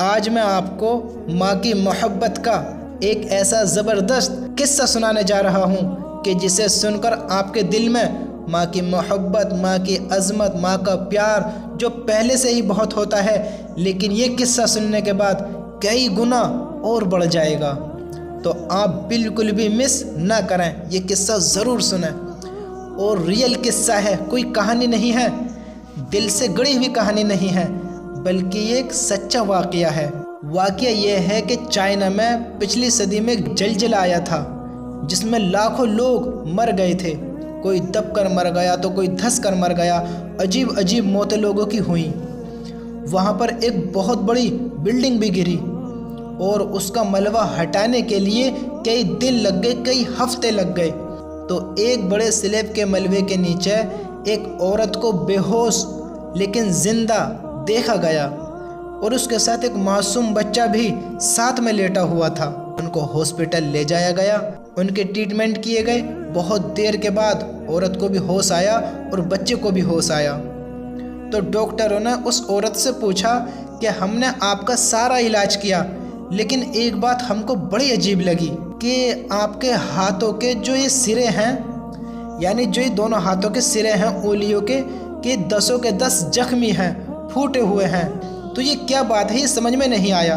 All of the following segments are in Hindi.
आज मैं आपको माँ की मोहब्बत का एक ऐसा ज़बरदस्त किस्सा सुनाने जा रहा हूँ कि जिसे सुनकर आपके दिल में माँ की मोहब्बत, माँ की अज़मत, माँ का प्यार जो पहले से ही बहुत होता है, लेकिन ये किस्सा सुनने के बाद कई गुना और बढ़ जाएगा। तो आप बिल्कुल भी मिस ना करें, ये किस्सा ज़रूर सुनें। और रियल किस्सा है, कोई कहानी नहीं है, दिल से गढ़ी हुई कहानी नहीं है, बल्कि ये एक सच्चा वाक़या है। वाक़या ये है कि चाइना में पिछली सदी में एक ज़लज़ला आया था जिसमें लाखों लोग मर गए थे। कोई दब कर मर गया तो कोई धंस कर मर गया। अजीब अजीब मौतें लोगों की हुई। वहाँ पर एक बहुत बड़ी बिल्डिंग भी गिरी और उसका मलबा हटाने के लिए कई दिन लग गए, कई हफ्ते लग गए। तो एक बड़े स्लैब के मलबे के नीचे एक औरत को बेहोश लेकिन जिंदा देखा गया और उसके साथ एक मासूम बच्चा भी साथ में लेटा हुआ था। उनको हॉस्पिटल ले जाया गया, उनके ट्रीटमेंट किए गए। बहुत देर के बाद औरत को भी होश आया और बच्चे को भी होश आया। तो डॉक्टरों ने उस औरत से पूछा कि हमने आपका सारा इलाज किया, लेकिन एक बात हमको बड़ी अजीब लगी कि आपके हाथों के जो ये सिरे हैं, यानी जो ये दोनों हाथों के सिरे हैं उंगलियों के 10 के 10 जख्मी हैं, फूटे हुए हैं। तो ये क्या बात है, ये समझ में नहीं आया।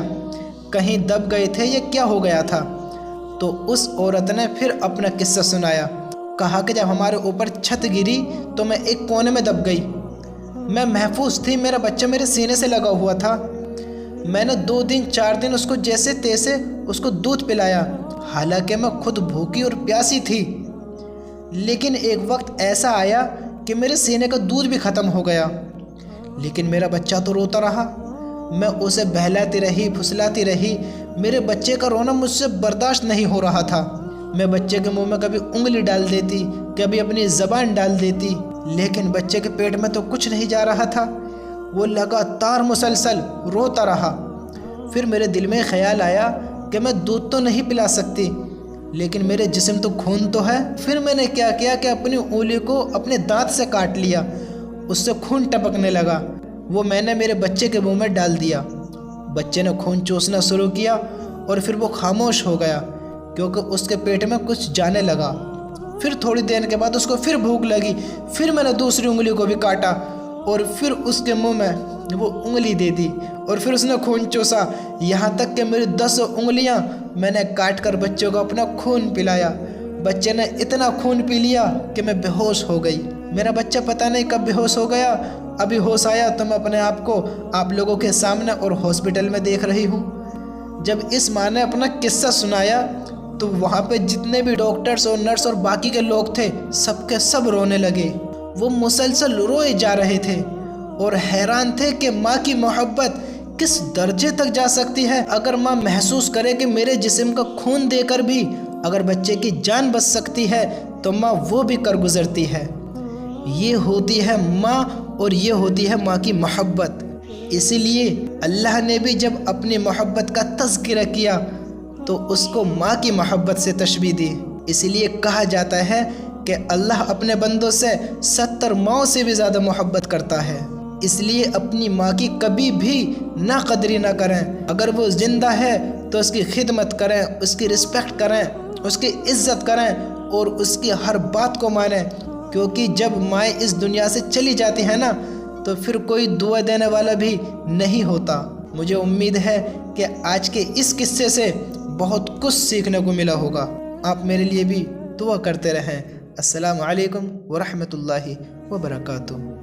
कहीं दब गए थे, ये क्या हो गया था? तो उस औरत ने फिर अपना किस्सा सुनाया। कहा कि जब हमारे ऊपर छत गिरी तो मैं एक कोने में दब गई। मैं महफूज थी, मेरा बच्चा मेरे सीने से लगा हुआ था। मैंने 2 दिन 4 दिन उसको जैसे तैसे उसको दूध पिलाया, हालांकि मैं खुद भूखी और प्यासी थी। लेकिन एक वक्त ऐसा आया कि मेरे सीने का दूध भी ख़त्म हो गया, लेकिन मेरा बच्चा तो रोता रहा। मैं उसे बहलाती रही, फुसलाती रही। मेरे बच्चे का रोना मुझसे बर्दाश्त नहीं हो रहा था। मैं बच्चे के मुंह में कभी उंगली डाल देती, कभी अपनी ज़बान डाल देती, लेकिन बच्चे के पेट में तो कुछ नहीं जा रहा था। वो लगातार मुसलसल रोता रहा। फिर मेरे दिल में ख्याल आया कि मैं दूध तो नहीं पिला सकती, लेकिन मेरे जिस्म तो खून तो है। फिर मैंने क्या किया कि अपनी उंगली को अपने दांत से काट लिया, उससे खून टपकने लगा। वो मैंने मेरे बच्चे के मुंह में डाल दिया। बच्चे ने खून चूसना शुरू किया और फिर वो खामोश हो गया क्योंकि उसके पेट में कुछ जाने लगा। फिर थोड़ी देर के बाद उसको फिर भूख लगी। फिर मैंने दूसरी उंगली को भी काटा और फिर उसके मुंह में वो उंगली दे दी और फिर उसने खून चूसा, यहाँ तक कि मेरी 10 उंगलियाँ मैंने काट कर बच्चे को अपना खून पिलाया। बच्चे ने इतना खून पी लिया कि मैं बेहोश हो गई। मेरा बच्चा पता नहीं कब बेहोश हो गया। अभी होश आया तो मैं अपने आप को आप लोगों के सामने और हॉस्पिटल में देख रही हूँ। जब इस माँ ने अपना किस्सा सुनाया तो वहाँ पे जितने भी डॉक्टर्स और नर्स और बाकी के लोग थे, सबके सब रोने लगे। वो मुसलसल रोए जा रहे थे और हैरान थे कि माँ की मोहब्बत किस दर्जे तक जा सकती है। अगर माँ महसूस करे कि मेरे जिस्म का खून देकर भी अगर बच्चे की जान बच सकती है तो माँ वो भी कर गुजरती है। ये होती है माँ और ये होती है माँ की मोहब्बत। इसीलिए अल्लाह ने भी जब अपनी मोहब्बत का तज़किरा किया तो उसको माँ की मोहब्बत से तशबीह दी। इसीलिए कहा जाता है कि अल्लाह अपने बंदों से 70 माओं से भी ज़्यादा मोहब्बत करता है। इसलिए अपनी माँ की कभी भी ना कदरी ना करें। अगर वो ज़िंदा है तो उसकी खिदमत करें, उसकी रिस्पेक्ट करें, उसकी इज़्ज़त करें और उसकी हर बात को मानें, क्योंकि जब माँ इस दुनिया से चली जाती है ना तो फिर कोई दुआ देने वाला भी नहीं होता। मुझे उम्मीद है कि आज के इस किस्से से बहुत कुछ सीखने को मिला होगा। आप मेरे लिए भी दुआ करते रहें। अस्सलामु अलैकुम व रहमतुल्लाहि व बरकातुहू।